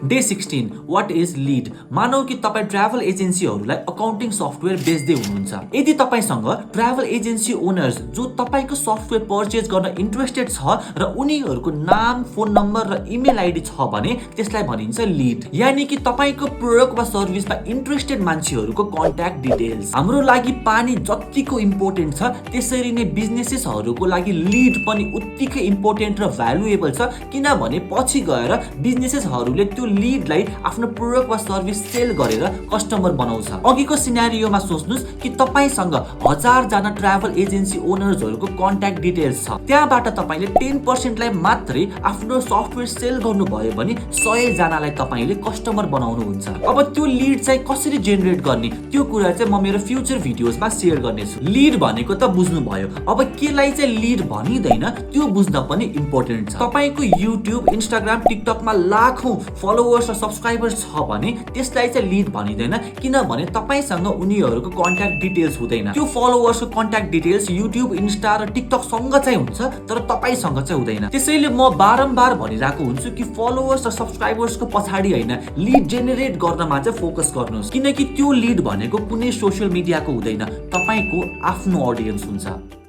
Day 16 what is lead. मानौ कि तपाईं ट्राभल एजेन्सीहरूलाई अकाउन्टिङ सफ्टवेयर बेच्दै हुनुहुन्छ। यदि तपाईसँग ट्राभल एजेन्सी ओनर्स जो तपाईको सफ्टवेयर पर्चेज गर्न इन्ट्रेस्टेड छ र उनीहरूको नाम, फोन नम्बर र इमेल आइडी छ भने त्यसलाई भनिन्छ लीड। यानी कि तपाईको प्रोडक्ट वा सर्भिसमा इन्ट्रेस्टेड मान्छेहरूको कन्ट्याक्ट डिटेल्स। हाम्रो लागि पानी जतिको इम्पोर्टेन्ट छ त्यसरी नै बिजनेसेसहरूको लागि लीड पनि उत्तिकै इम्पोर्टेन्ट र भ्यालुएबल छ, किनभने पछि गएर बिजनेसेसहरूले त्यो लीडलाई आफ्नो प्रोडक्ट वा सर्भिस सेल गरेर कस्टमर बनाउँछ। अघिको सिनारियोमा सोच्नुस् कि तपाईसँग 1000 जना ट्राभल एजेन्सी ओनर्सहरूको कन्ट्याक्ट डिटेल्स छ, त्यहाँबाट तपाईले 10% लाई मात्रै आफ्नो सफ्टवेयर सेल गर्नुभयो भने 100 जनालाई तपाईले कस्टमर बनाउनुहुन्छ। अब त्यो लीड चाहिँ कसरी जेनेरेट गर्ने त्यो कुरा चाहिँ म मेरो फ्युचर भिडियोजमा शेयर गर्नेछु। लीड भनेको त बुझ्नु भयो, अब केलाई चाहिँ लीड भनिदैन त्यो बुझ्न पनि इम्पोर्टेन्ट छ। तपाईको युट्युब, इन्स्टाग्राम, टिकटकमा लाखौं फलोवर्स र सब्स्क्राइबर्स छ भने त्यसलाई चाहिँ लीड भनिदैन, किनभने तपाईसँग उनीहरूको कन्ट्याक्ट डिटेल्स हुँदैन। त्यो फलोवर्सको कन्ट्याक्ट डिटेल्स युट्युब, इन्स्टा र टिकटक सँग चाहिँ हुन्छ तर तपाईसँग चाहिँ हुँदैन। त्यसैले म बारम्बार भनिरहेको हुन्छु कि फलोवर्स र सब्स्क्राइबर्सको पछाडी हैन, लीड जेनेरेट गर्नमा चाहिँ फोकस गर्नुहोस्, किनकि त्यो लीड भनेको कुनै सोशल मिडियाको हुँदैन, तपाईको आफ्नो ऑडियन्स हुन्छ।